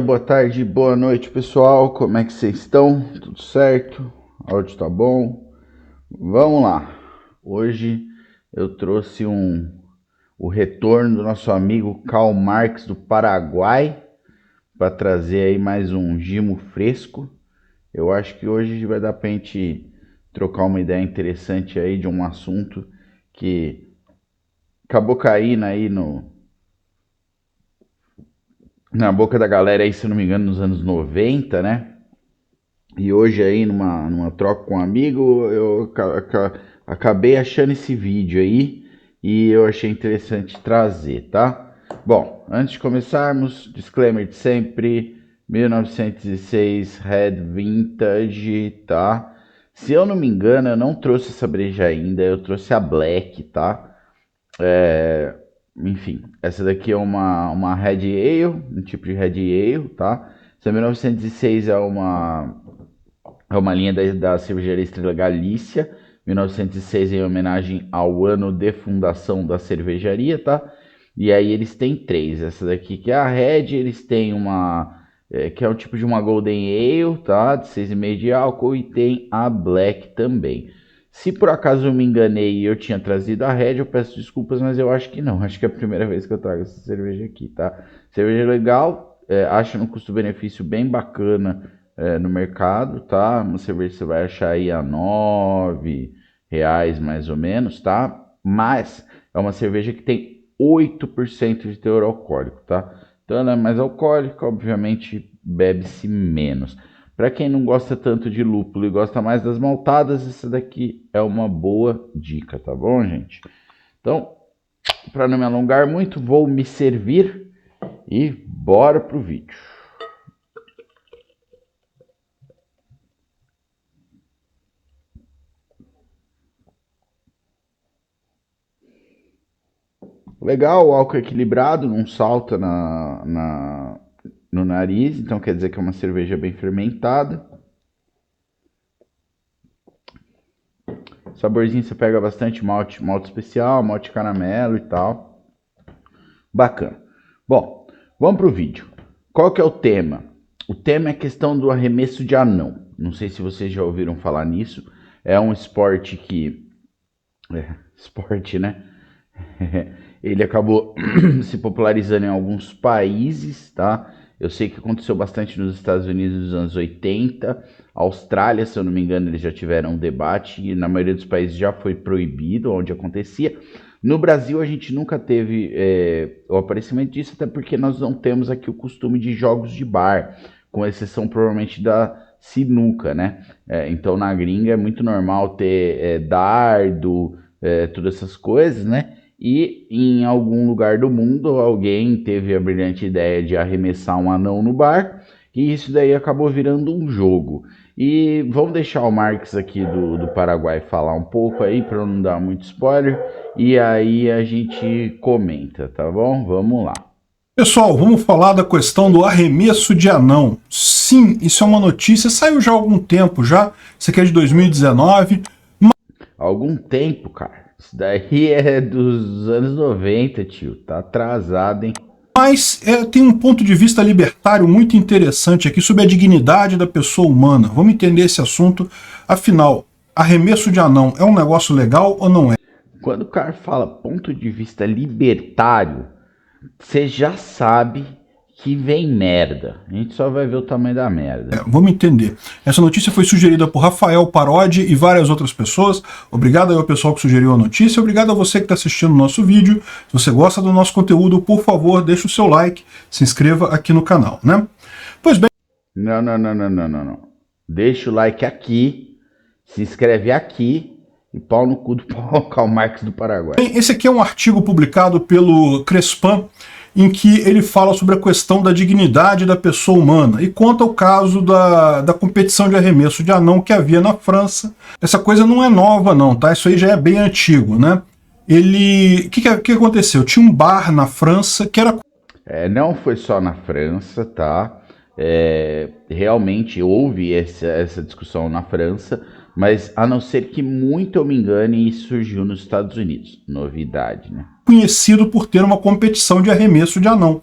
Boa tarde, boa noite, pessoal. Como é que vocês estão? Tudo certo? O áudio tá bom? Vamos lá. Hoje eu trouxe o retorno do nosso amigo Karl Marx do Paraguai para trazer aí mais um gimo fresco. Eu acho que hoje vai dar pra gente trocar uma ideia interessante aí de um assunto que acabou caindo aí na boca da galera aí, se não me engano, nos anos 90, né? E hoje aí, numa troca com um amigo, eu acabei achando esse vídeo aí e eu achei interessante trazer, tá? Bom, antes de começarmos, disclaimer de sempre, 1906 Red Vintage, tá? Se eu não me engano, eu não trouxe essa breja ainda, eu trouxe a Black, tá? Enfim, essa daqui é uma Red Ale, um tipo de Red Ale, tá? Essa 1906 é uma linha da cervejaria Estrela Galícia, 1906 em homenagem ao ano de fundação da cervejaria, tá? E aí eles têm três, essa daqui que é a Red, eles têm que é o tipo de uma Golden Ale, tá? De 6,5 de álcool, e tem a Black também. Se por acaso eu me enganei e eu tinha trazido a Red, eu peço desculpas, mas eu acho que não. Acho que é a primeira vez que eu trago essa cerveja aqui, tá? Cerveja legal, acho um custo-benefício bem bacana no mercado, tá? Uma cerveja que você vai achar aí a R$ 9 mais ou menos, tá? Mas é uma cerveja que tem 8% de teor alcoólico, tá? Então ela é mais alcoólica, obviamente bebe-se menos. Para quem não gosta tanto de lúpulo e gosta mais das maltadas, essa daqui é uma boa dica, tá bom, gente? Então, para não me alongar muito, vou me servir e bora pro vídeo. Legal, o álcool equilibrado, não salta no nariz, então quer dizer que é uma cerveja bem fermentada. Saborzinho você pega bastante malte especial, malte caramelo e tal. Bacana. Bom, vamos pro vídeo. Qual que é o tema? O tema é a questão do arremesso de anão. Não sei se vocês já ouviram falar nisso. É um esporte que... esporte, né? Ele acabou se popularizando em alguns países, tá? Eu sei que aconteceu bastante nos Estados Unidos nos anos 80, Austrália, se eu não me engano, eles já tiveram um debate e na maioria dos países já foi proibido onde acontecia. No Brasil a gente nunca teve o aparecimento disso, até porque nós não temos aqui o costume de jogos de bar, com exceção provavelmente da sinuca, né? Então na gringa é muito normal ter dardo, todas essas coisas, né? E em algum lugar do mundo alguém teve a brilhante ideia de arremessar um anão no bar, e isso daí acabou virando um jogo. E vamos deixar o Marx aqui do Paraguai falar um pouco aí, para não dar muito spoiler, e aí a gente comenta, tá bom? Vamos lá. Pessoal, vamos falar da questão do arremesso de anão. Sim, isso é uma notícia, saiu já há algum tempo já, isso aqui é de 2019. Algum tempo, cara. Isso daí é dos anos 90, tio. Tá atrasado, hein? Mas tem um ponto de vista libertário muito interessante aqui sobre a dignidade da pessoa humana. Vamos entender esse assunto. Afinal, arremesso de anão é um negócio legal ou não é? Quando o cara fala ponto de vista libertário, você já sabe que vem merda. A gente só vai ver o tamanho da merda. Vamos entender. Essa notícia foi sugerida por Rafael Parodi e várias outras pessoas. Obrigado aí ao pessoal que sugeriu a notícia. Obrigado a você que está assistindo o nosso vídeo. Se você gosta do nosso conteúdo, por favor, deixe o seu like, se inscreva aqui no canal, né? Pois bem... Não. Deixa o like aqui, se inscreve aqui e pau no cu do Karl Marx do Paraguai. Esse aqui é um artigo publicado pelo Crespan, em que ele fala sobre a questão da dignidade da pessoa humana e conta o caso da competição de arremesso de anão que havia na França. Essa coisa não é nova não, tá? Isso aí já é bem antigo, né? O que aconteceu? Tinha um bar na França que era... Não foi só na França, tá? Realmente houve essa discussão na França, mas a não ser que muito eu me engane, isso surgiu nos Estados Unidos. Novidade, né? Conhecido por ter uma competição de arremesso de anão.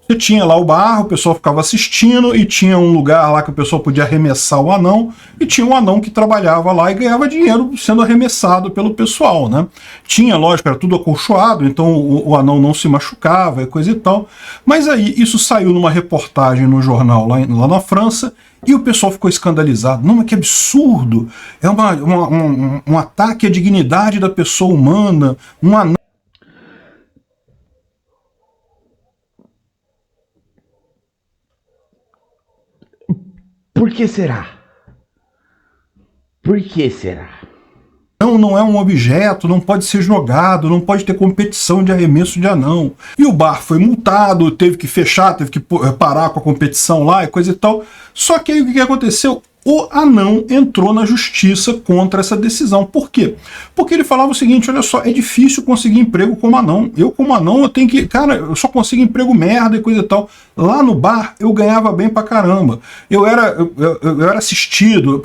Você tinha lá o bar, o pessoal ficava assistindo, e tinha um lugar lá que o pessoal podia arremessar o anão, e tinha um anão que trabalhava lá e ganhava dinheiro sendo arremessado pelo pessoal, né? Tinha, lógico, era tudo acolchoado, então o anão não se machucava e coisa e tal. Mas aí isso saiu numa reportagem no jornal lá na França, e o pessoal ficou escandalizado. Não, mas que absurdo! É um ataque à dignidade da pessoa humana, um anão. Por que será? Por que será? Não é um objeto, não pode ser jogado, não pode ter competição de arremesso de anão. E o bar foi multado, teve que fechar, teve que parar com a competição lá e coisa e tal. Só que aí o que aconteceu? O anão entrou na justiça contra essa decisão. Por quê? Porque ele falava o seguinte, olha só, é difícil conseguir emprego como anão. Eu como anão, eu tenho que... Cara, eu só consigo emprego merda e coisa e tal. Lá no bar, eu ganhava bem pra caramba. Eu era assistido.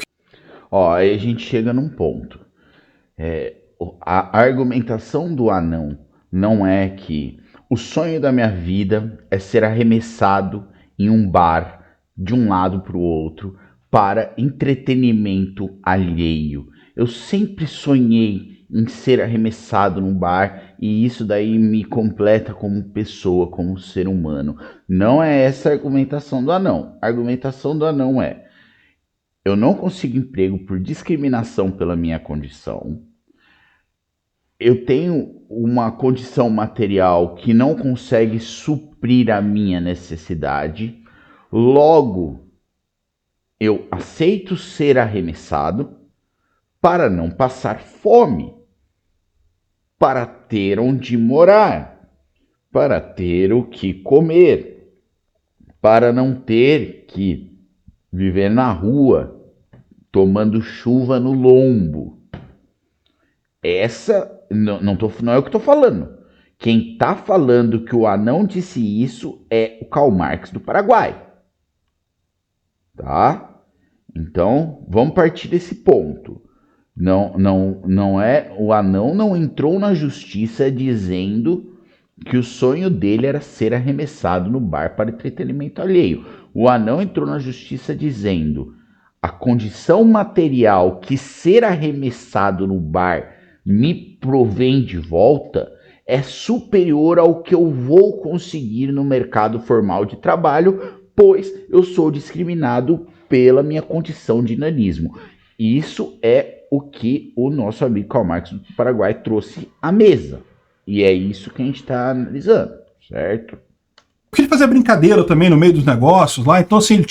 Ó, aí a gente chega num ponto. A argumentação do anão não é que o sonho da minha vida é ser arremessado em um bar de um lado para o outro para entretenimento alheio. Eu sempre sonhei em ser arremessado num bar e isso daí me completa como pessoa, como ser humano. Não é essa a argumentação do anão. A argumentação do anão é: eu não consigo emprego por discriminação pela minha condição. Eu tenho uma condição material que não consegue suprir a minha necessidade, logo eu aceito ser arremessado para não passar fome, para ter onde morar, para ter o que comer, para não ter que viver na rua tomando chuva no lombo. Essa não é o que estou falando. Quem está falando que o anão disse isso é o Karl Marx do Paraguai. Tá? Então, vamos partir desse ponto. Não é, o anão não entrou na justiça dizendo que o sonho dele era ser arremessado no bar para entretenimento alheio. O anão entrou na justiça dizendo: a condição material que ser arremessado no bar me provém de volta é superior ao que eu vou conseguir no mercado formal de trabalho, pois eu sou discriminado pela minha condição de nanismo. Isso é o que o nosso amigo Karl Marx do Paraguai trouxe à mesa. E é isso que a gente está analisando, certo? Porque ele fazia brincadeira também no meio dos negócios lá, então assim,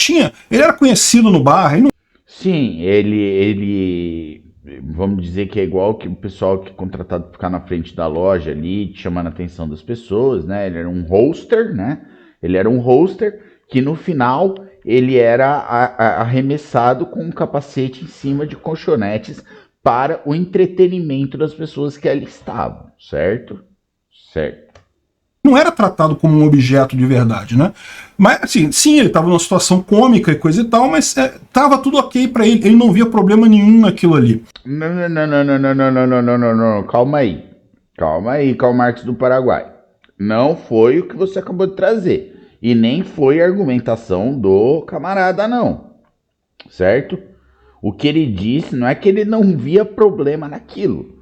ele era conhecido no bar. Sim, ele vamos dizer que é igual que o pessoal que é contratado para ficar na frente da loja ali, chamando a atenção das pessoas, né? Ele era um hoster, né? Ele era um hoster que no final ele era arremessado com um capacete em cima de colchonetes para o entretenimento das pessoas que ali estavam, certo? Certo. Não era tratado como um objeto de verdade, né? Mas, assim, sim, ele estava numa situação cômica e coisa e tal, mas estava tudo ok para ele. Ele não via problema nenhum naquilo ali. Não. Calma aí. Calma aí, Karl Marx do Paraguai. Não foi o que você acabou de trazer. E nem foi a argumentação do camarada, não. Certo? O que ele disse não é que ele não via problema naquilo.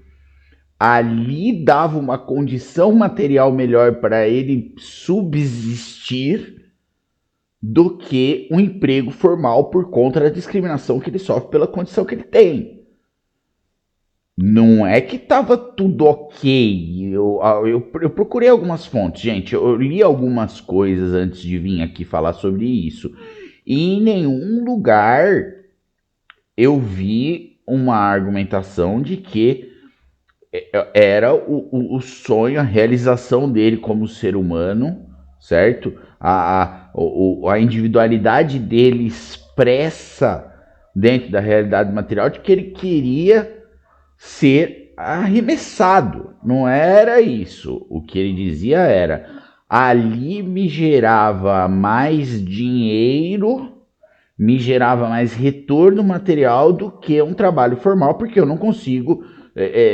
Ali dava uma condição material melhor para ele subsistir do que um emprego formal por conta da discriminação que ele sofre pela condição que ele tem. Não é que estava tudo ok. Eu procurei algumas fontes, gente. Eu li algumas coisas antes de vir aqui falar sobre isso. E em nenhum lugar eu vi uma argumentação de que era o sonho, a realização dele como ser humano, certo? A individualidade dele expressa dentro da realidade material de que ele queria ser arremessado. Não era isso. O que ele dizia era: ali me gerava mais dinheiro, me gerava mais retorno material do que um trabalho formal, porque eu não consigo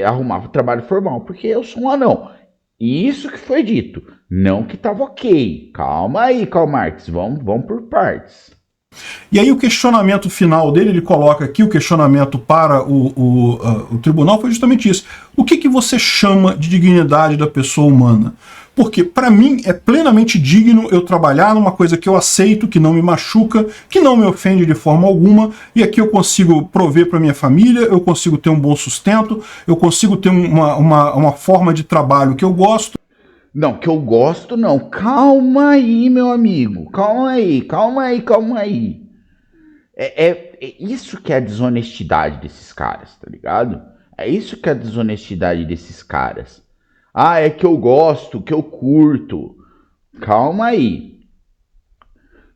arrumar trabalho formal, porque eu sou um anão. E isso que foi dito. Não que estava ok. Calma aí, Karl Marx. Vamos por partes. E aí o questionamento final dele, ele coloca aqui, o questionamento para o tribunal foi justamente isso. O que você chama de dignidade da pessoa humana? Porque, para mim, é plenamente digno eu trabalhar numa coisa que eu aceito, que não me machuca, que não me ofende de forma alguma, e aqui eu consigo prover para minha família, eu consigo ter um bom sustento, eu consigo ter uma forma de trabalho que eu gosto. Não, que eu gosto, não. Calma aí, meu amigo. Calma aí, calma aí, calma aí. É isso que é a desonestidade desses caras, tá ligado? É isso que é a desonestidade desses caras. Ah, é que eu gosto, que eu curto. Calma aí.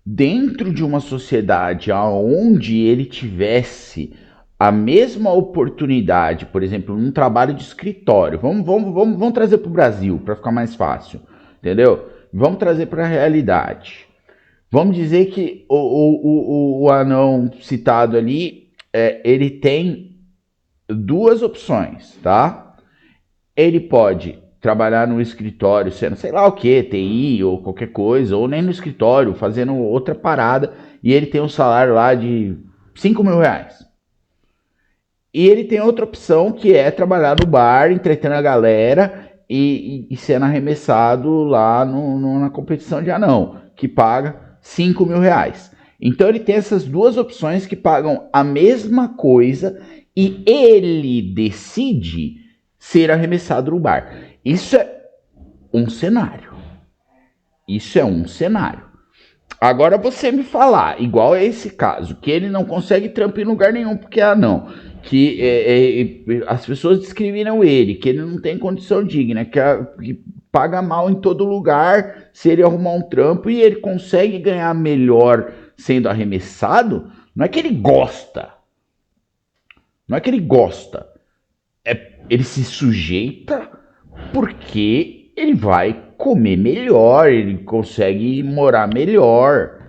Dentro de uma sociedade onde ele tivesse a mesma oportunidade, por exemplo, num trabalho de escritório, vamos trazer para o Brasil, para ficar mais fácil, entendeu? Vamos trazer para a realidade. Vamos dizer que o anão citado ali, ele tem duas opções, tá? Ele pode trabalhar no escritório, sendo sei lá o que, TI ou qualquer coisa, ou nem no escritório, fazendo outra parada, e ele tem um salário lá de 5 mil reais. E ele tem outra opção que é trabalhar no bar, entretendo a galera e sendo arremessado lá na competição de anão, que paga 5 mil reais. Então ele tem essas duas opções que pagam a mesma coisa e ele decide ser arremessado no bar. Isso é um cenário. Isso é um cenário. Agora você me falar, igual é esse caso, que ele não consegue trampo em lugar nenhum porque é anão, que as pessoas discriminam ele, que ele não tem condição digna, que paga mal em todo lugar se ele arrumar um trampo e ele consegue ganhar melhor sendo arremessado, não é que ele gosta. Não é que ele gosta. Ele se sujeita porque ele vai comer melhor, ele consegue morar melhor,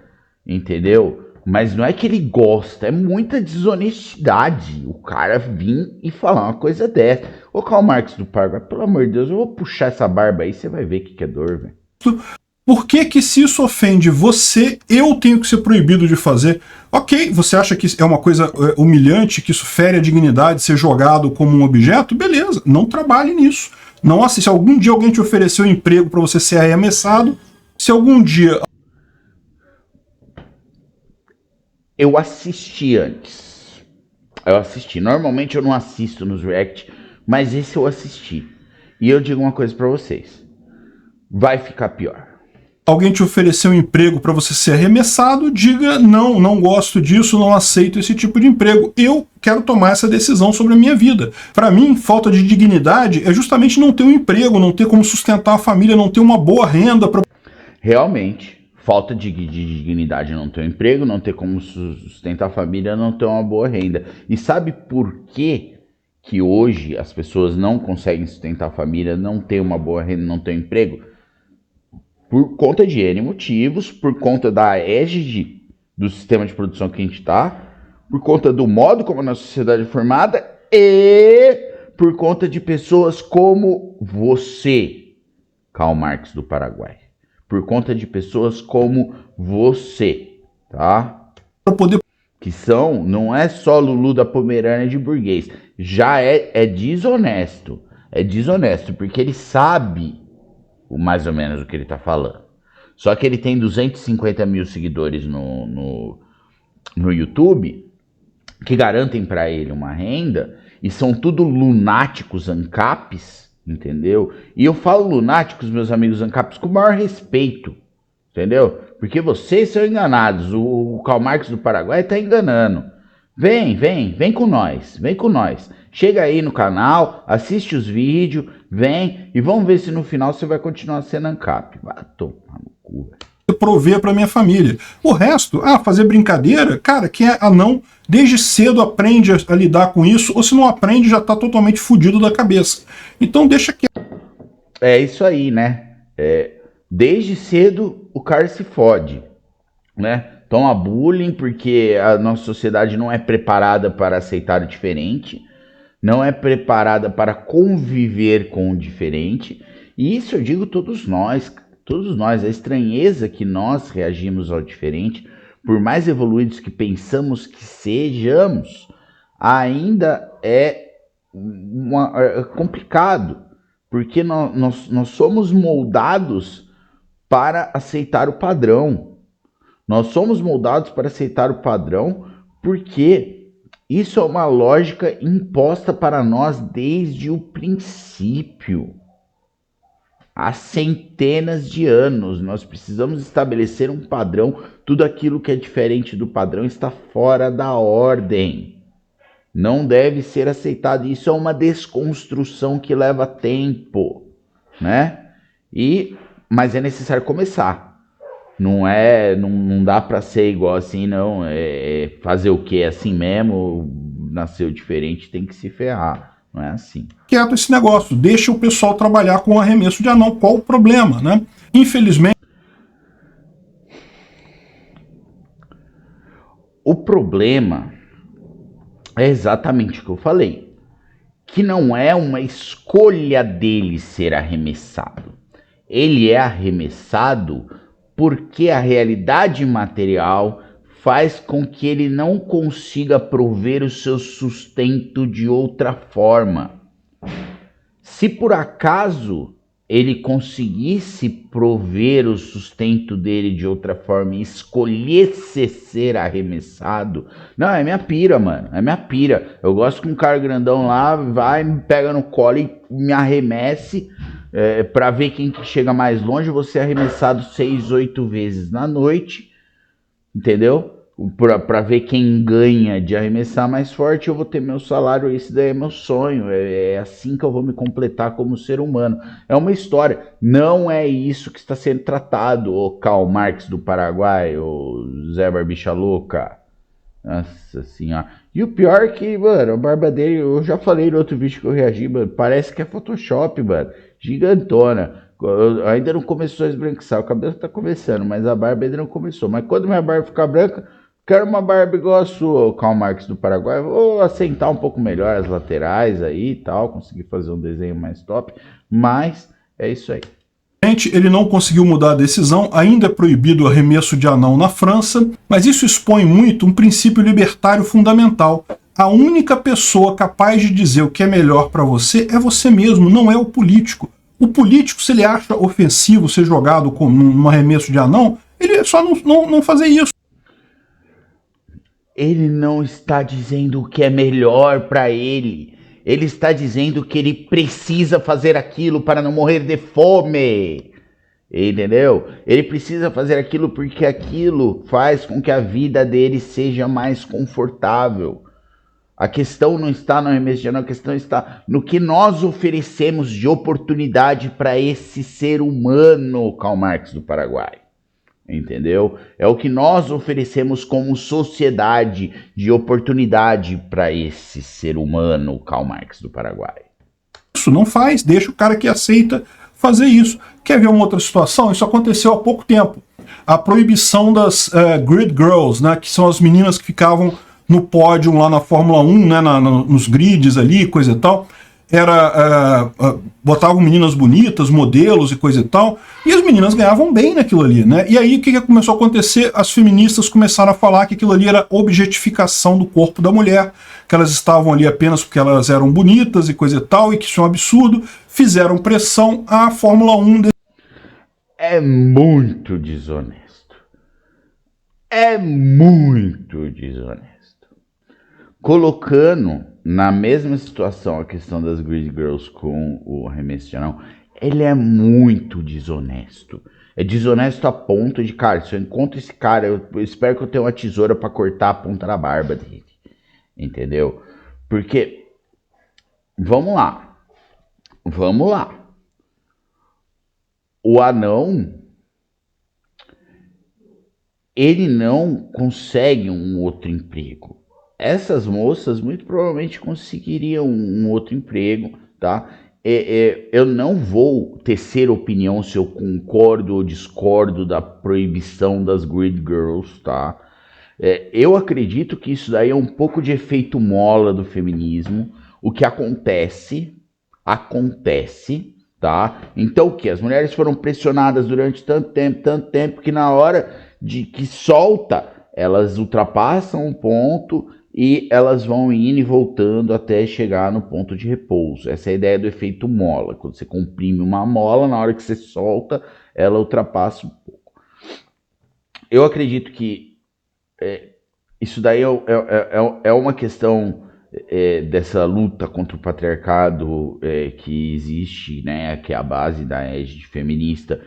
entendeu? Mas não é que ele gosta, é muita desonestidade o cara vir e falar uma coisa dessa. Ô Karl Marx do Paraguai, pelo amor de Deus, eu vou puxar essa barba aí, você vai ver o que é dor, velho. Por que se isso ofende você, eu tenho que ser proibido de fazer? Ok, você acha que é uma coisa humilhante, que isso fere a dignidade, ser jogado como um objeto? Beleza, não trabalhe nisso. Não assista. Se algum dia alguém te ofereceu um emprego para você ser arremessado, se algum dia... Eu assisti antes. Normalmente eu não assisto nos React, mas esse eu assisti. E eu digo uma coisa para vocês. Vai ficar pior. Alguém te ofereceu um emprego para você ser arremessado, diga não gosto disso, não aceito esse tipo de emprego. Eu quero tomar essa decisão sobre a minha vida. Para mim, falta de dignidade é justamente não ter um emprego, não ter como sustentar a família, não ter uma boa renda. Realmente, falta de dignidade não ter um emprego, não ter como sustentar a família, não ter uma boa renda. E sabe por que hoje as pessoas não conseguem sustentar a família, não ter uma boa renda, não ter um emprego? Por conta de N motivos, por conta da égide do sistema de produção que a gente está, por conta do modo como a nossa sociedade é formada e por conta de pessoas como você, Karl Marx do Paraguai. Por conta de pessoas como você, tá? Para poder... Que são, não é só Lulu da Pomerânia de burguês, já é desonesto. É desonesto, porque ele sabe mais ou menos o que ele tá falando. Só que ele tem 250 mil seguidores no YouTube que garantem para ele uma renda e são tudo lunáticos ANCAPs, entendeu? E eu falo lunáticos, meus amigos ANCAPs, com o maior respeito, entendeu? Porque vocês são enganados. O Karl Marx do Paraguai tá enganando. Vem com nós, vem com nós. Chega aí no canal, assiste os vídeos, vem e vamos ver se no final você vai continuar sendo ANCAP. Vai tomar no cu, velho. Prover para minha família. O resto, fazer brincadeira, cara, quem é anão, desde cedo aprende a lidar com isso, ou se não aprende, já tá totalmente fudido da cabeça. Então deixa que... É isso aí, né? Desde cedo o cara se fode, né? Toma bullying porque a nossa sociedade não é preparada para aceitar o diferente, não é preparada para conviver com o diferente, E isso eu digo todos nós, a estranheza que nós reagimos ao diferente, por mais evoluídos que pensamos que sejamos, ainda é complicado, porque nós somos moldados para aceitar o padrão. Nós somos moldados para aceitar o padrão porque isso é uma lógica imposta para nós desde o princípio. Há centenas de anos, nós precisamos estabelecer um padrão. Tudo aquilo que é diferente do padrão está fora da ordem. Não deve ser aceitado. Isso é uma desconstrução que leva tempo, né? Mas é necessário começar. Não dá para ser igual assim, não. Fazer o que? É assim mesmo, nasceu diferente, tem que se ferrar. Não é assim. Quieto esse negócio, deixa o pessoal trabalhar com arremesso de anão. Qual o problema, né? Infelizmente. O problema é exatamente o que eu falei, que não é uma escolha dele ser arremessado. Ele é arremessado porque a realidade material faz com que ele não consiga prover o seu sustento de outra forma. Se por acaso ele conseguisse prover o sustento dele de outra forma e escolhesse ser arremessado, não, é minha pira, mano, é minha pira. Eu gosto que um cara grandão lá vai, me pega no colo e me arremesse, para ver quem que chega mais longe. Você arremessado 6, 8 vezes na noite, entendeu? Para ver quem ganha de arremessar mais forte, eu vou ter meu salário. Esse daí é meu sonho, é assim que eu vou me completar como ser humano. É uma história, não é isso que está sendo tratado, o Karl Marx do Paraguai, o Zé Barbicha Louca. Nossa senhora. E o pior é que, mano, a barba dele, eu já falei no outro vídeo que eu reagi, mano, parece que é Photoshop, mano, gigantona. Ainda não começou a esbranquiçar, o cabelo tá começando, mas a barba ainda não começou. Mas quando minha barba ficar branca, quero uma barba igual a sua, o Karl Marx do Paraguai. Vou assentar um pouco melhor as laterais aí e tal, conseguir fazer um desenho mais top. Mas é isso aí. Ele não conseguiu mudar a decisão, ainda é proibido o arremesso de anão na França, mas isso expõe muito um princípio libertário fundamental. A única pessoa capaz de dizer o que é melhor para você é você mesmo, não é o político. O político, se ele acha ofensivo ser jogado num arremesso de anão, ele é só não fazer isso. Ele não está dizendo o que é melhor para ele. Ele está dizendo que ele precisa fazer aquilo para não morrer de fome. Entendeu? Ele precisa fazer aquilo porque aquilo faz com que a vida dele seja mais confortável. A questão não está no arremesso de anão, a questão está no que nós oferecemos de oportunidade para esse ser humano, Karl Marx do Paraguai. Entendeu? É o que nós oferecemos como sociedade de oportunidade para esse ser humano, Karl Marx do Paraguai. Isso não faz, deixa o cara que aceita fazer isso. Quer ver uma outra situação? Isso aconteceu há pouco tempo. A proibição das grid girls, né, que são as meninas que ficavam no pódio lá na Fórmula 1, né, nos grids ali, coisa e tal. Botavam meninas bonitas, modelos e coisa e tal, e as meninas ganhavam bem naquilo ali, né? E aí o que começou a acontecer? As feministas começaram a falar que aquilo ali era objetificação do corpo da mulher, que elas estavam ali apenas porque elas eram bonitas e coisa e tal, e que isso é um absurdo. Fizeram pressão à Fórmula 1. É muito desonesto. É muito desonesto. Colocando na mesma situação a questão das grid girls com o arremesso de anão, ele é muito desonesto. É desonesto a ponto de, cara, se eu encontro esse cara, eu espero que eu tenha uma tesoura para cortar a ponta da barba dele. Entendeu? Porque, vamos lá. O anão, ele não consegue um outro emprego. Essas moças muito provavelmente conseguiriam um outro emprego, tá? Eu não vou tecer opinião se eu concordo ou discordo da proibição das grid girls, tá? Eu acredito que isso daí é um pouco de efeito mola do feminismo. O que acontece, tá? Então o que? As mulheres foram pressionadas durante tanto tempo, que na hora de que solta, elas ultrapassam um ponto e elas vão indo e voltando até chegar no ponto de repouso. Essa é a ideia do efeito mola. Quando você comprime uma mola, na hora que você solta, ela ultrapassa um pouco. Eu acredito que isso daí é uma questão dessa luta contra o patriarcado que existe, né, que é a base da égide feminista,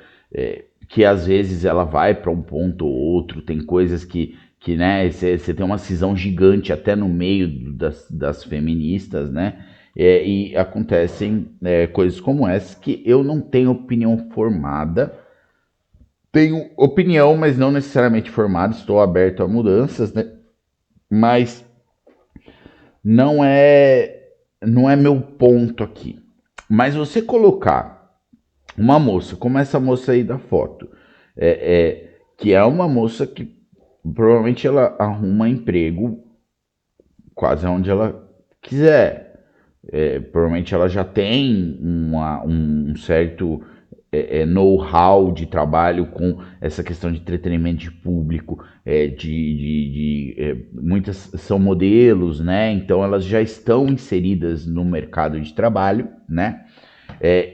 que às vezes ela vai para um ponto ou outro, tem coisas que né, você tem uma cisão gigante até no meio das feministas, né, e acontecem coisas como essa que eu não tenho opinião formada. Tenho opinião, mas não necessariamente formada, estou aberto a mudanças, né? Mas não é meu ponto aqui. Mas você colocar uma moça, como essa moça aí da foto, que é uma moça que provavelmente ela arruma emprego quase onde ela quiser. Provavelmente ela já tem um certo know-how de trabalho com essa questão de entretenimento de público, muitas são modelos, né? Então elas já estão inseridas no mercado de trabalho, né?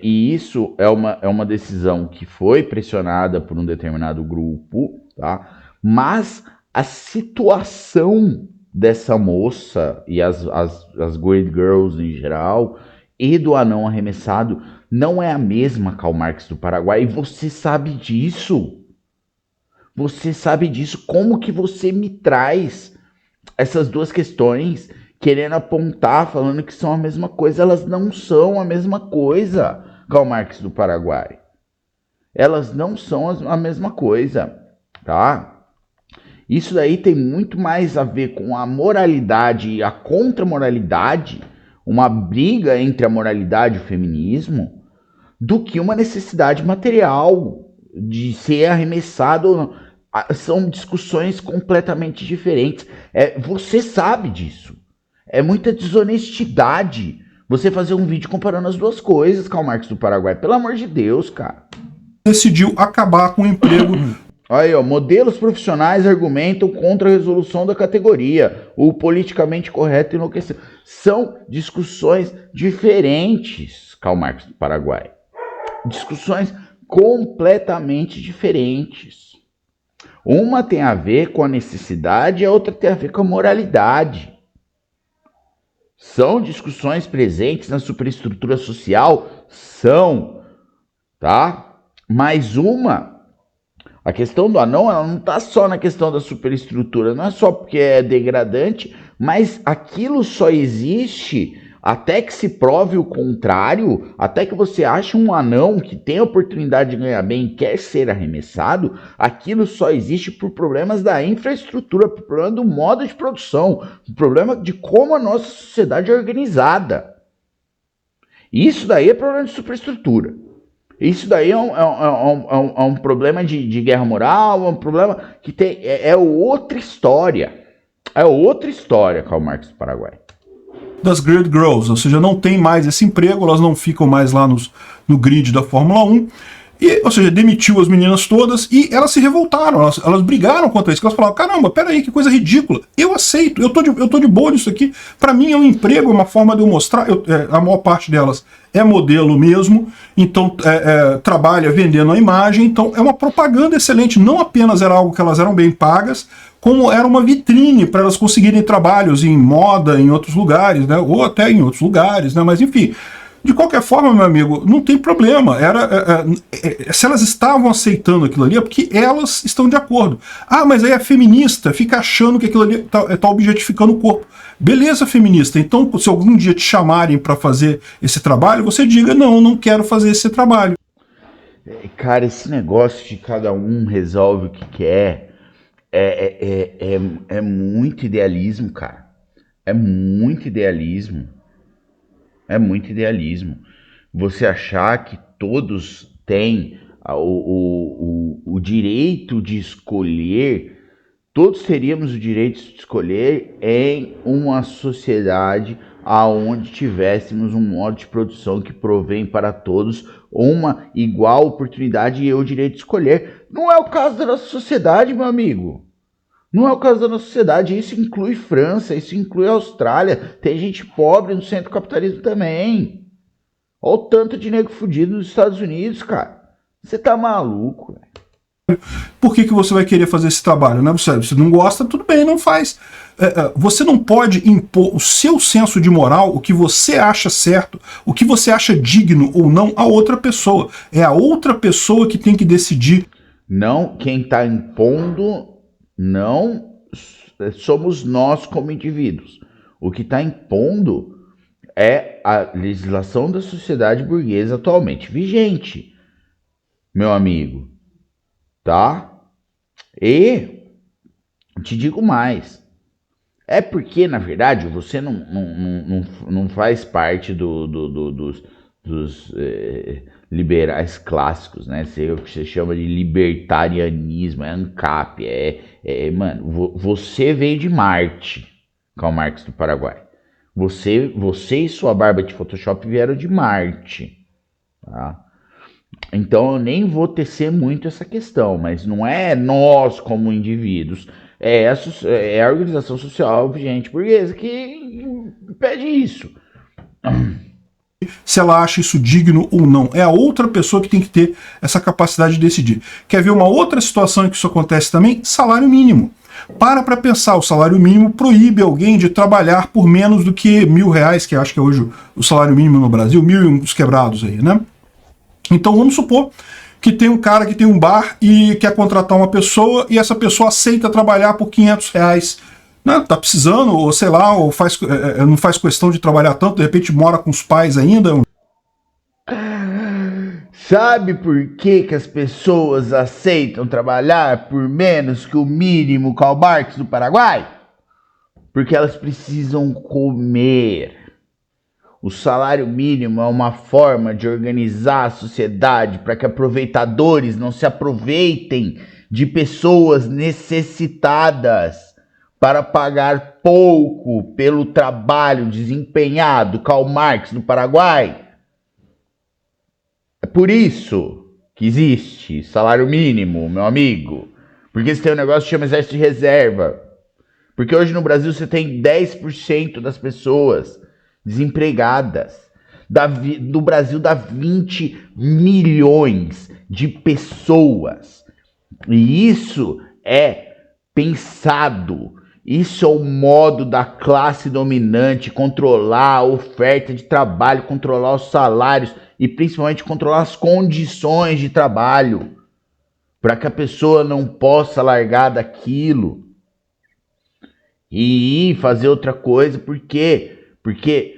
E isso é uma decisão que foi pressionada por um determinado grupo, tá? Mas a situação dessa moça e as Great Girls em geral e do anão arremessado não é a mesma, Karl Marx, do Paraguai, e você sabe disso. Você sabe disso. Como que você me traz essas duas questões querendo apontar, falando que são a mesma coisa? Elas não são a mesma coisa, Karl Marx, do Paraguai. Elas não são a mesma coisa, tá? Isso daí tem muito mais a ver com a moralidade e a contra-moralidade, uma briga entre a moralidade e o feminismo, do que uma necessidade material de ser arremessado ou não. São discussões completamente diferentes. Você sabe disso. É muita desonestidade você fazer um vídeo comparando as duas coisas, Karl Marx do Paraguai. Pelo amor de Deus, cara. Decidiu acabar com o emprego. Aí, ó, modelos profissionais argumentam contra a resolução da categoria. O politicamente correto enlouqueceu. São discussões diferentes, Karl Marx do Paraguai. Discussões completamente diferentes. Uma tem a ver com a necessidade e a outra tem a ver com a moralidade. São discussões presentes na superestrutura social? São, tá? Mas a questão do anão, ela não está só na questão da superestrutura, não é só porque é degradante, mas aquilo só existe até que se prove o contrário, até que você ache um anão que tem a oportunidade de ganhar bem e quer ser arremessado, aquilo só existe por problemas da infraestrutura, por problema do modo de produção, por problema de como a nossa sociedade é organizada. Isso daí é problema de superestrutura. Isso daí é um problema de guerra moral, é um problema que é outra história. É outra história, Karl Marx do Paraguai. Das Great Girls, ou seja, não tem mais esse emprego, elas não ficam mais lá no grid da Fórmula 1, ou seja, demitiu as meninas todas e elas se revoltaram, elas brigaram contra isso, elas falaram, caramba, peraí, que coisa ridícula, eu aceito, eu tô de boa nisso aqui, pra mim é um emprego, é uma forma de eu mostrar, a maior parte delas é modelo mesmo, então trabalha vendendo a imagem, então é uma propaganda excelente, não apenas era algo que elas eram bem pagas, como era uma vitrine para elas conseguirem trabalhos em moda em outros lugares, né, ou até em outros lugares, né, mas enfim, de qualquer forma, meu amigo, não tem problema. Se elas estavam aceitando aquilo ali, é porque elas estão de acordo. Ah, mas aí a feminista fica achando que aquilo ali tá objetificando o corpo. Beleza, feminista, então se algum dia te chamarem para fazer esse trabalho, você diga, não quero fazer esse trabalho. Cara, esse negócio de cada um resolve o que quer é muito idealismo, cara. É muito idealismo. É muito idealismo. Você achar que todos têm o direito de escolher, todos teríamos o direito de escolher em uma sociedade aonde tivéssemos um modo de produção que provém para todos uma igual oportunidade e o direito de escolher. Não é o caso da nossa sociedade, meu amigo. Não é o caso da nossa sociedade. Isso inclui França, isso inclui Austrália. Tem gente pobre no centro do capitalismo também. Olha o tanto de nego fudido nos Estados Unidos, cara. Você tá maluco, velho. Por que você vai querer fazer esse trabalho, né? Você não gosta, tudo bem, não faz. Você não pode impor o seu senso de moral, o que você acha certo, o que você acha digno ou não a outra pessoa. É a outra pessoa que tem que decidir. Não, quem está impondo não somos nós como indivíduos. O que está impondo é a legislação da sociedade burguesa atualmente vigente, meu amigo. Tá? E te digo mais. É porque, na verdade, você não faz parte dos liberais clássicos, né? O que você chama de libertarianismo, é ANCAP. Mano, você veio de Marte, Karl Marx do Paraguai. Você e sua barba de Photoshop vieram de Marte, tá? Então eu nem vou tecer muito essa questão, mas não é nós como indivíduos, é a organização social vigente burguesa que pede isso. Se ela acha isso digno ou não. É a outra pessoa que tem que ter essa capacidade de decidir. Quer ver uma outra situação em que isso acontece também? Salário mínimo. Para pensar, o salário mínimo proíbe alguém de trabalhar por menos do que R$1.000, que acho que é hoje o salário mínimo no Brasil, 1.000 e uns quebrados aí, né? Então vamos supor que tem um cara que tem um bar e quer contratar uma pessoa e essa pessoa aceita trabalhar por R$500, né? Tá precisando, ou sei lá, ou não faz questão de trabalhar tanto, de repente mora com os pais ainda. Sabe por que as pessoas aceitam trabalhar por menos que o mínimo Karl Marx do Paraguai? Porque elas precisam comer. O salário mínimo é uma forma de organizar a sociedade para que aproveitadores não se aproveitem de pessoas necessitadas para pagar pouco pelo trabalho desempenhado. Karl Marx do Paraguai. É por isso que existe salário mínimo, meu amigo. Porque você tem um negócio que chama exército de reserva. Porque hoje no Brasil você tem 10% das pessoas desempregadas. Do Brasil dá 20 milhões de pessoas. E isso é pensado. Isso é o modo da classe dominante controlar a oferta de trabalho, controlar os salários e principalmente controlar as condições de trabalho, para que a pessoa não possa largar daquilo e ir fazer outra coisa. Por quê? Porque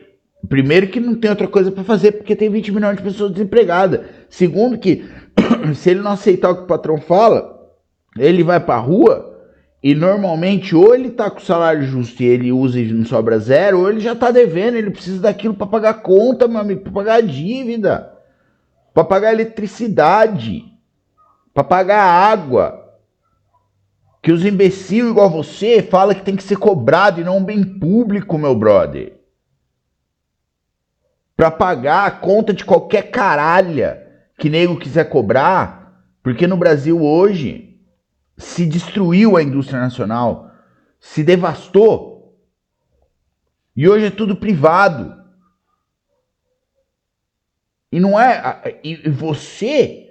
primeiro que não tem outra coisa para fazer porque tem 20 milhões de pessoas desempregadas. Segundo que se ele não aceitar o que o patrão fala, ele vai para a rua e normalmente ou ele tá com o salário justo e ele usa e não sobra zero, ou ele já tá devendo, ele precisa daquilo para pagar a conta, meu amigo, para pagar a dívida, para pagar a eletricidade, para pagar a água. Que os imbecil igual você fala que tem que ser cobrado e não um bem público, meu brother. Para pagar a conta de qualquer caralha que nego quiser cobrar, porque no Brasil hoje se destruiu a indústria nacional, se devastou, e hoje é tudo privado. E não é, e você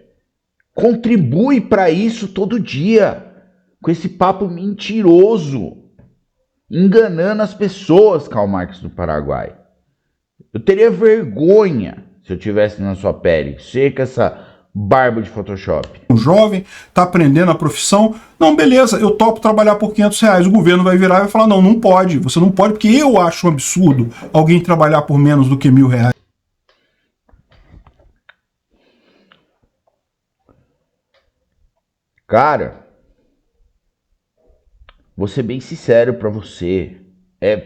contribui para isso todo dia, com esse papo mentiroso, enganando as pessoas, Karl Marx do Paraguai. Eu teria vergonha se eu tivesse na sua pele, seca essa barba de Photoshop. Um jovem está aprendendo a profissão, não, beleza, eu topo trabalhar por R$500. O governo vai virar e vai falar, não, não pode, você não pode, porque eu acho um absurdo alguém trabalhar por menos do que R$1.000. Cara, vou ser bem sincero pra você,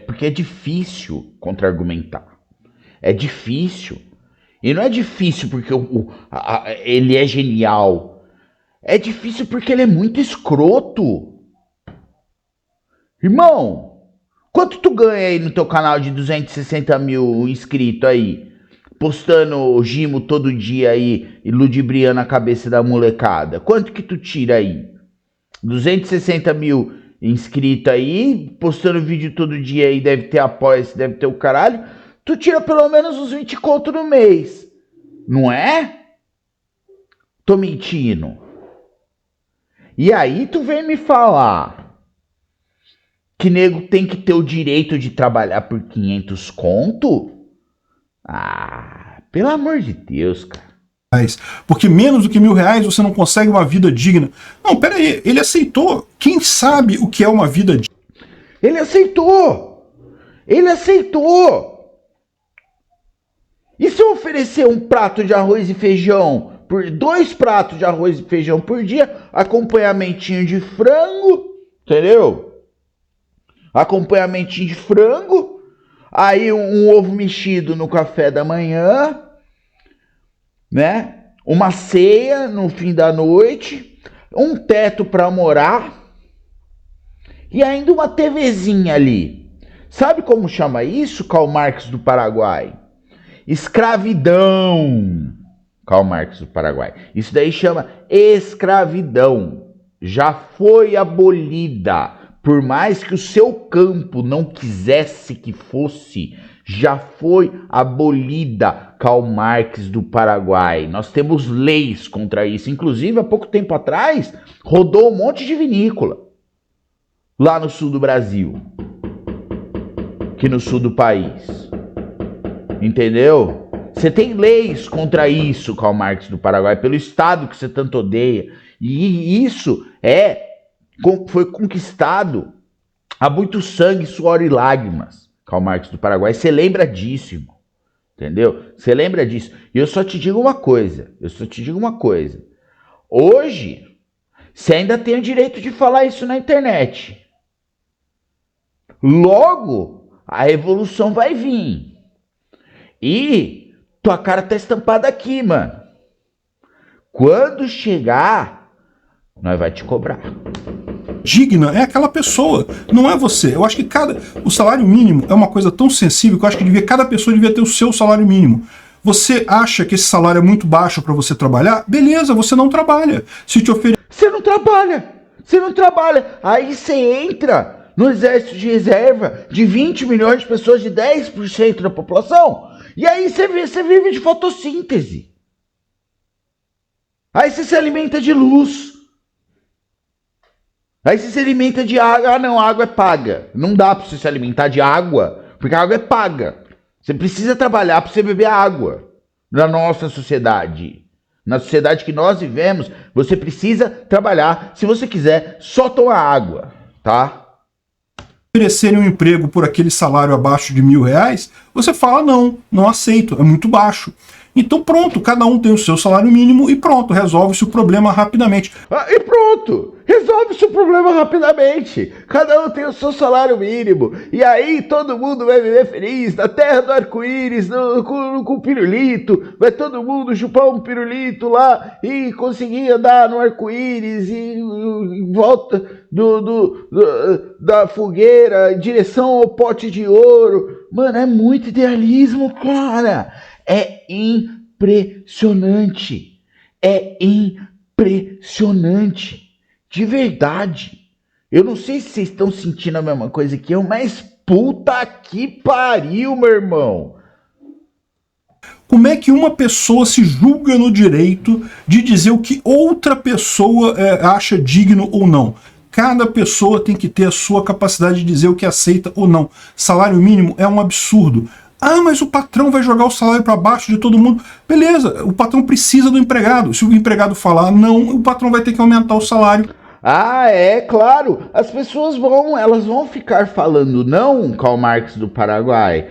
porque é difícil contra-argumentar. É difícil. E não é difícil porque ele é genial. É difícil porque ele é muito escroto. Irmão, Quanto tu ganha aí no teu canal de 260 mil inscritos aí? Postando gimo todo dia aí e ludibriando a cabeça da molecada. Quanto que tu tira aí? 260 mil inscritos aí, postando vídeo todo dia aí, deve ter apoia-se, deve ter o caralho. Tu tira pelo menos uns 20 conto no mês. Não é? Tô mentindo. E aí tu vem me falar que nego tem que ter o direito de trabalhar por 500 conto? Ah, pelo amor de Deus, cara. Porque menos do que R$1.000 você não consegue uma vida digna. Não, pera aí, ele aceitou. Quem sabe o que é uma vida digna? Ele aceitou. Ele aceitou. E se eu oferecer um prato de arroz e feijão, 2 pratos de arroz e feijão por dia, acompanhamentinho de frango, entendeu? Acompanhamentinho de frango, aí um ovo mexido no café da manhã, né? Uma ceia no fim da noite, um teto para morar e ainda uma TVzinha ali. Sabe como chama isso, Karl Marx do Paraguai? Escravidão. Karl Marx do Paraguai. Isso daí chama escravidão. Já foi abolida. Por mais que o seu campo não quisesse que fosse, já foi abolida. Karl Marx do Paraguai. Nós temos leis contra isso. Inclusive, há pouco tempo atrás, rodou um monte de vinícola lá no sul do Brasil. Aqui no sul do país. Entendeu? Você tem leis contra isso, Karl Marx do Paraguai, pelo Estado que você tanto odeia. E isso foi conquistado a muito sangue, suor e lágrimas, Karl Marx do Paraguai. Você lembra disso, irmão. Entendeu? Você lembra disso. E eu só te digo uma coisa. Hoje, você ainda tem o direito de falar isso na internet. Logo, a revolução vai vir. E tua cara tá estampada aqui, mano. Quando chegar, nós vai te cobrar. Digna é aquela pessoa, não é você. Eu acho que o salário mínimo é uma coisa tão sensível que eu acho que cada pessoa devia ter o seu salário mínimo. Você acha que esse salário é muito baixo para você trabalhar? Beleza, você não trabalha. Se te oferecer... Você não trabalha. Aí você entra no exército de reserva de 20 milhões de pessoas, de 10% da população. E aí você vive de fotossíntese. Aí você se alimenta de luz. Aí você se alimenta de água. Ah, não, a água é paga. Não dá para você se alimentar de água, porque a água é paga. Você precisa trabalhar para você beber água. Na nossa sociedade. Na sociedade que nós vivemos, você precisa trabalhar, se você quiser, só tomar água, tá? Oferecerem um emprego por aquele salário abaixo de R$1.000, você fala, não aceito, é muito baixo. Então pronto, cada um tem o seu salário mínimo e pronto, resolve-se o problema rapidamente. E pronto, resolve-se o problema rapidamente. Cada um tem o seu salário mínimo. E aí todo mundo vai viver feliz, na terra do arco-íris, com pirulito. Vai todo mundo chupar um pirulito lá e conseguir andar no arco-íris e em volta da fogueira, em direção ao pote de ouro. Mano, é muito idealismo, cara. É impressionante. De verdade. Eu não sei se vocês estão sentindo a mesma coisa que eu, mas puta que pariu, meu irmão. Como é que uma pessoa se julga no direito de dizer o que outra pessoa acha digno ou não? Cada pessoa tem que ter a sua capacidade de dizer o que aceita ou não. Salário mínimo é um absurdo. Ah, mas o patrão vai jogar o salário para baixo de todo mundo. Beleza, o patrão precisa do empregado. Se o empregado falar não, o patrão vai ter que aumentar o salário. Ah, é claro. As pessoas vão ficar falando não, Karl Marx do Paraguai,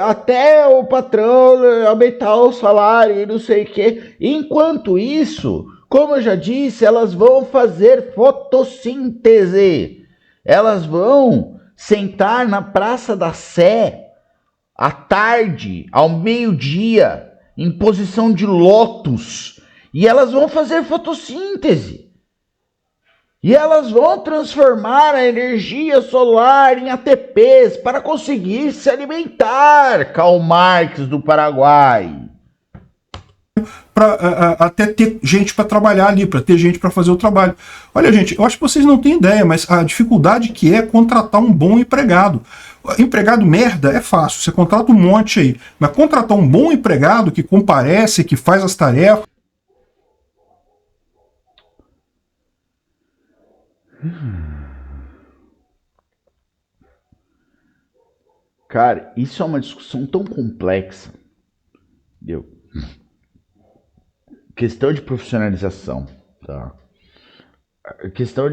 até o patrão aumentar o salário e não sei o quê. Enquanto isso, como eu já disse, elas vão fazer fotossíntese. Elas vão sentar na Praça da Sé à tarde, ao meio-dia, em posição de lótus, e elas vão fazer fotossíntese. E elas vão transformar a energia solar em ATPs para conseguir se alimentar, Karl Marx do Paraguai. Para até ter gente para trabalhar ali, para ter gente para fazer o trabalho. Olha, gente, eu acho que vocês não têm ideia, mas a dificuldade que é contratar um bom empregado. Empregado merda é fácil, você contrata um monte aí, mas contratar um bom empregado que comparece, que faz as tarefas. Cara, isso é uma discussão tão complexa. Entendeu? Questão de profissionalização, tá? A questão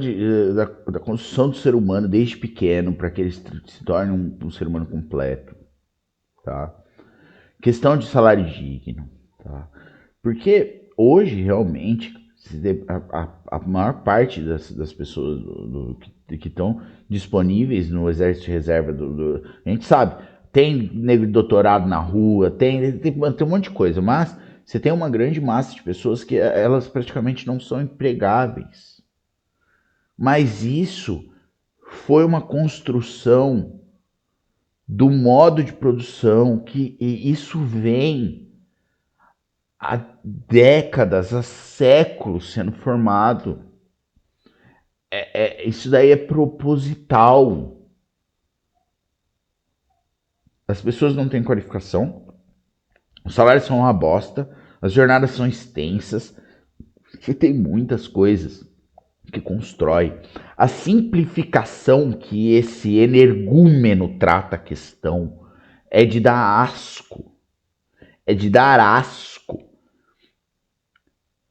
da construção do ser humano desde pequeno para que ele se torne um ser humano completo, tá? Questão de salário digno, tá? Porque hoje realmente a maior parte das pessoas que estão disponíveis no exército de reserva a gente sabe, tem negro de doutorado na rua, tem um monte de coisa, mas você tem uma grande massa de pessoas que elas praticamente não são empregáveis. Mas isso foi uma construção do modo de produção que isso vem há décadas, há séculos sendo formado. Isso daí é proposital. As pessoas não têm qualificação, os salários são uma bosta, as jornadas são extensas, você tem muitas coisas que constrói. A simplificação que esse energúmeno trata a questão é de dar asco. É de dar asco.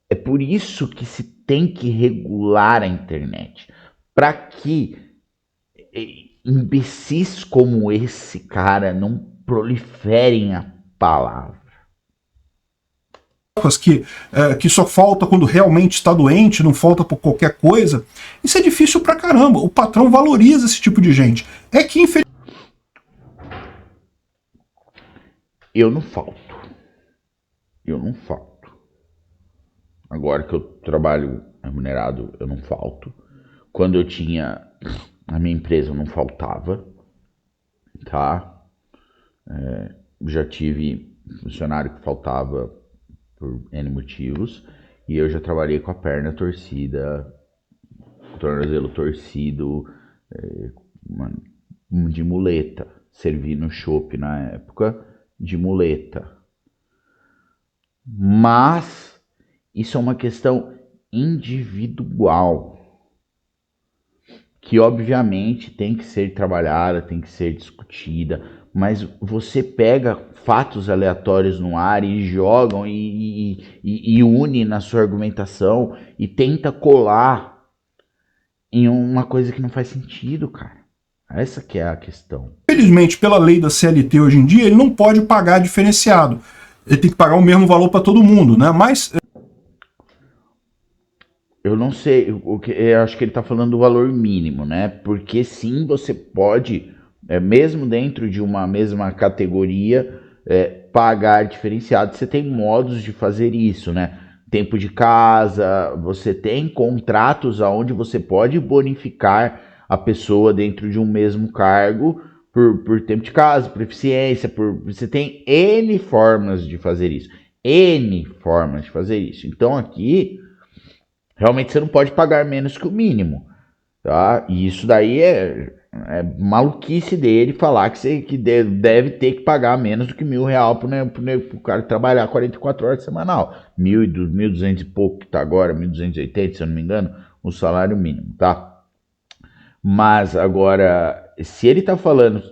É por isso que se tem que regular a internet. Para que imbecis como esse cara não proliferem a palavra. Que só falta quando realmente está doente, não falta por qualquer coisa. Isso é difícil pra caramba. O patrão valoriza esse tipo de gente. É que, infelizmente, eu não falto. Eu não falto. Agora que eu trabalho remunerado, eu não falto. Quando eu tinha a minha empresa, eu não faltava. Tá? Já tive funcionário que faltava por N motivos. E eu já trabalhei com a perna torcida, o tornozelo torcido, de muleta. Servi no chopp na época de muleta. Mas isso é uma questão individual, que obviamente tem que ser trabalhada, tem que ser discutida, mas você pega fatos aleatórios no ar e jogam e une na sua argumentação e tenta colar em uma coisa que não faz sentido, cara. Essa que é a questão. pela lei da CLT hoje em dia, ele não pode pagar diferenciado. Ele tem que pagar o mesmo valor para todo mundo, né? Mas eu não sei, eu acho que ele está falando do valor mínimo, né? Porque sim, você pode, mesmo dentro de uma mesma categoria, pagar diferenciado. Você tem modos de fazer isso, né? Tempo de casa, você tem contratos onde você pode bonificar a pessoa dentro de um mesmo cargo por tempo de casa, por eficiência, você tem N formas de fazer isso. N formas de fazer isso. Então aqui realmente você não pode pagar menos que o mínimo, tá? E isso daí é maluquice dele falar que você deve ter que pagar menos do que R$ 1.000 pro cara trabalhar 44 horas semanal. 1.200 e pouco que tá agora, 1.280, se eu não me engano, o salário mínimo, tá? Mas agora, se ele tá falando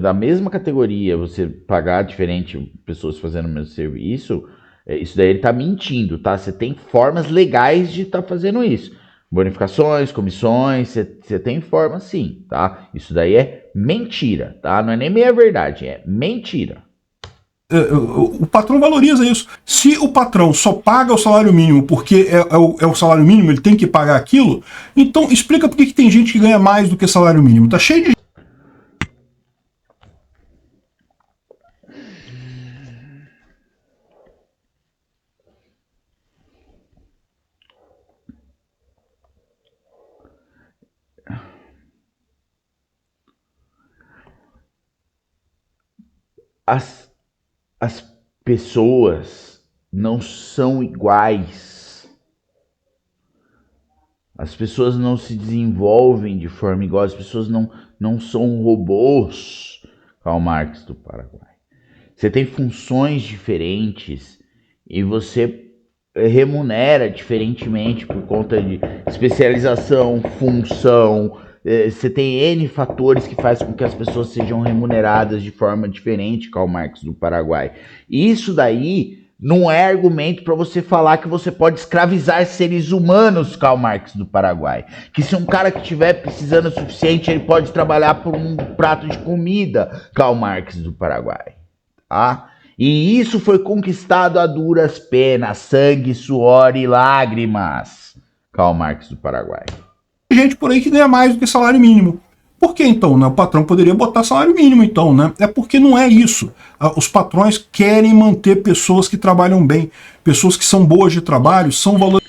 da mesma categoria, você pagar diferente pessoas fazendo o mesmo serviço, isso daí ele tá mentindo, tá? Você tem formas legais de estar fazendo isso. Bonificações, comissões, você tem forma sim, tá? Isso daí é mentira, tá? Não é nem meia verdade, é mentira. o patrão valoriza isso. Se o patrão só paga o salário mínimo porque é o salário mínimo, ele tem que pagar aquilo, então explica por que tem gente que ganha mais do que salário mínimo. Tá cheio de as, as pessoas não são iguais. As pessoas não se desenvolvem de forma igual, as pessoas não são robôs. Karl Marx do Paraguai. Você tem funções diferentes e você remunera diferentemente por conta de especialização, função. Você tem N fatores que fazem com que as pessoas sejam remuneradas de forma diferente, Karl Marx do Paraguai. E isso daí não é argumento para você falar que você pode escravizar seres humanos, Karl Marx do Paraguai. Que se um cara que estiver precisando o suficiente, ele pode trabalhar por um prato de comida, Karl Marx do Paraguai. Tá? E isso foi conquistado a duras penas, sangue, suor e lágrimas, Karl Marx do Paraguai. Tem gente por aí que ganha mais do que salário mínimo. Por que então, né? O patrão poderia botar salário mínimo então, né? É porque não é isso. Os patrões querem manter pessoas que trabalham bem, pessoas que são boas de trabalho, são valorizadas.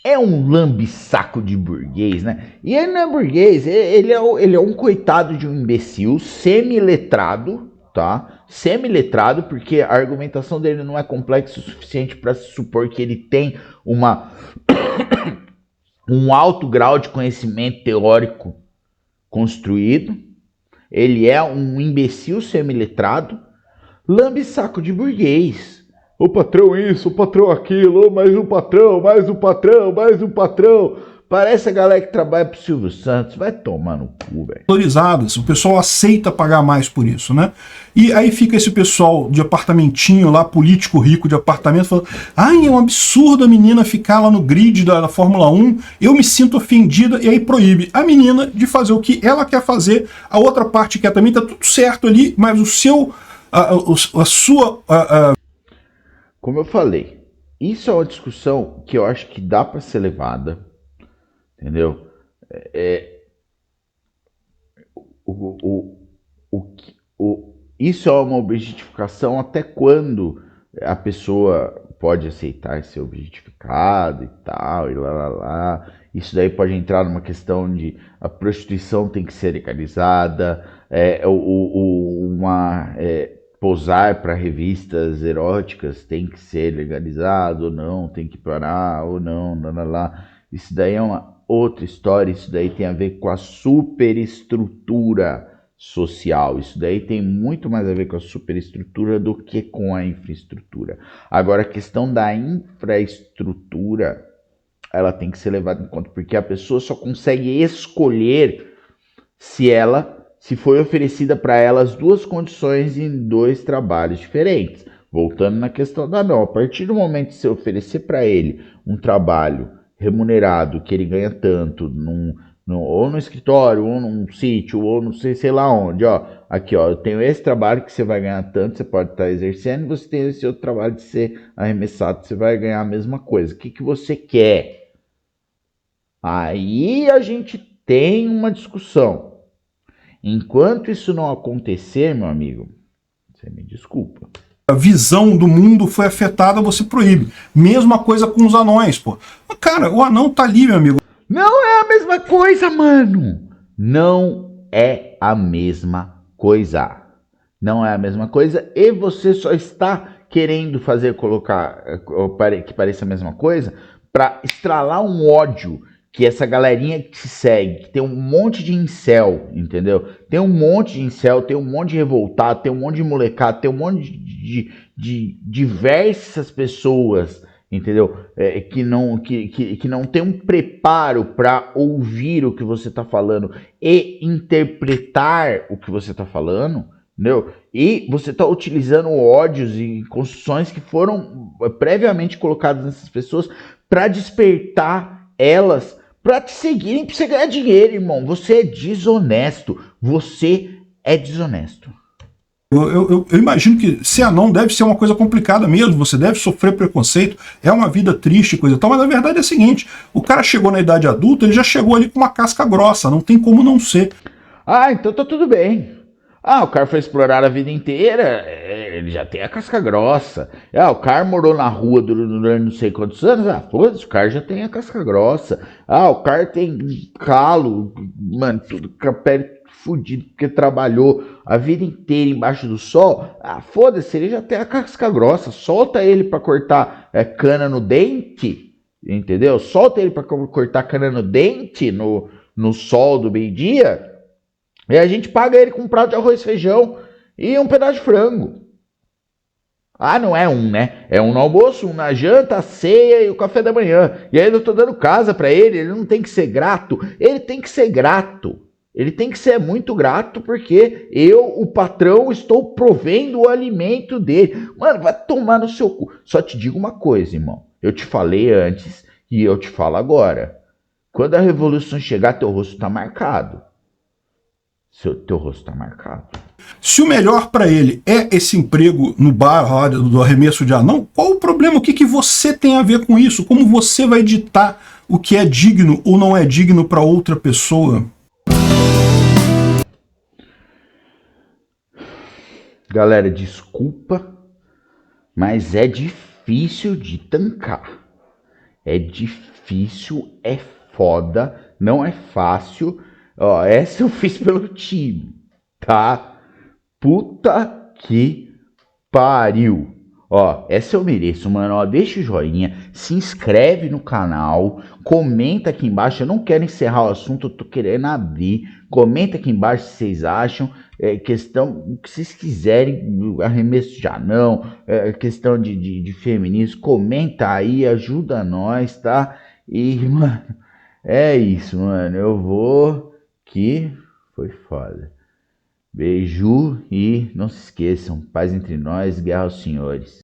É um lambisaco de burguês, né? E ele não é burguês, ele é um coitado de um imbecil, semi-letrado, tá? Semi-letrado, porque a argumentação dele não é complexa o suficiente para se supor que ele tem um alto grau de conhecimento teórico construído. Ele é um imbecil semi-letrado, lambe-saco de burguês. O patrão isso, o patrão aquilo, mais um patrão, mais um patrão, mais um patrão. Parece a galera que trabalha pro Silvio Santos. Vai tomar no cu, velho. Valorizadas. O pessoal aceita pagar mais por isso, né? E aí fica esse pessoal de apartamentinho lá, político rico de apartamento, falando: ai, é um absurdo a menina ficar lá no grid da Fórmula 1, eu me sinto ofendida, e aí proíbe a menina de fazer o que ela quer fazer, a outra parte quer também, tá tudo certo ali, mas o seu, a sua... Como eu falei, isso é uma discussão que eu acho que dá para ser levada, entendeu? Isso é uma objetificação até quando a pessoa pode aceitar ser objetificada e tal, e lá. Isso daí pode entrar numa questão de a prostituição tem que ser legalizada, posar para revistas eróticas tem que ser legalizado ou não, tem que parar ou não, lá. Isso daí é uma outra história, isso daí tem a ver com a superestrutura social, isso daí tem muito mais a ver com a superestrutura do que com a infraestrutura. Agora, a questão da infraestrutura, ela tem que ser levada em conta, porque a pessoa só consegue escolher se foi oferecida para ela as duas condições em dois trabalhos diferentes. Voltando na questão da não, a partir do momento que você oferecer para ele um trabalho remunerado, que ele ganha tanto, ou no escritório, ou num sítio, ou não sei lá onde, ó, aqui ó, eu tenho esse trabalho que você vai ganhar tanto, você pode estar exercendo, e você tem esse outro trabalho de ser arremessado, você vai ganhar a mesma coisa. O que você quer? Aí a gente tem uma discussão. Enquanto isso não acontecer, meu amigo, você me desculpa. A visão do mundo foi afetada, você proíbe. Mesma coisa com os anões, pô. Cara, o anão tá ali, meu amigo. Não é a mesma coisa, mano. Não é a mesma coisa. Não é a mesma coisa e você só está querendo colocar que pareça a mesma coisa para estralar um ódio que essa galerinha que se segue, que tem um monte de incel, entendeu? Tem um monte de incel, tem um monte de revoltado, tem um monte de molecado, tem um monte de diversas pessoas, entendeu? Que não tem um preparo para ouvir o que você está falando e interpretar o que você está falando, entendeu? E você está utilizando ódios e construções que foram previamente colocadas nessas pessoas para despertar elas para te seguirem, para você ganhar dinheiro, irmão. Você é desonesto. Você é desonesto. Eu imagino que ser anão deve ser uma coisa complicada mesmo, você deve sofrer preconceito, é uma vida triste, coisa e tal, mas a verdade é a seguinte, o cara chegou na idade adulta, ele já chegou ali com uma casca grossa, não tem como não ser. Ah, então tá tudo bem. Ah, o cara foi explorar a vida inteira, ele já tem a casca grossa. Ah, o cara morou na rua durante não sei quantos anos, foda-se, o cara já tem a casca grossa. Ah, o cara tem calo, mano, tudo com a pele fudido porque trabalhou a vida inteira embaixo do sol, foda-se, ele já tem a casca grossa, solta ele pra cortar cana no dente, entendeu? Solta ele pra cortar cana no dente no sol do meio-dia, e a gente paga ele com um prato de arroz e feijão e um pedaço de frango. Não é um, né? É um no almoço, um na janta, a ceia e o café da manhã. E aí eu tô dando casa pra ele não tem que ser grato. Ele tem que ser grato. Ele tem que ser muito grato porque eu, o patrão, estou provendo o alimento dele. Mano, vai tomar no seu cu. Só te digo uma coisa, irmão. Eu te falei antes e eu te falo agora. Quando a revolução chegar, teu rosto tá marcado. Teu rosto tá marcado. Se o melhor para ele é esse emprego no bar do arremesso de anão, qual o problema? O que você tem a ver com isso? Como você vai ditar o que é digno ou não é digno para outra pessoa? Galera, desculpa, mas é difícil de tancar. É difícil, é foda, não é fácil. Ó, essa eu fiz pelo time, tá? Puta que pariu. Ó, essa eu mereço, mano. Ó, deixa o joinha, se inscreve no canal, comenta aqui embaixo. Eu não quero encerrar o assunto, eu tô querendo abrir. Comenta aqui embaixo se vocês acham. Questão, o que vocês quiserem, arremesso de anão, questão de feminismo. Comenta aí, ajuda nós, tá? E, mano, é isso, mano. Eu vou. Que foi foda. Beijo e não se esqueçam, paz entre nós, guerra aos senhores.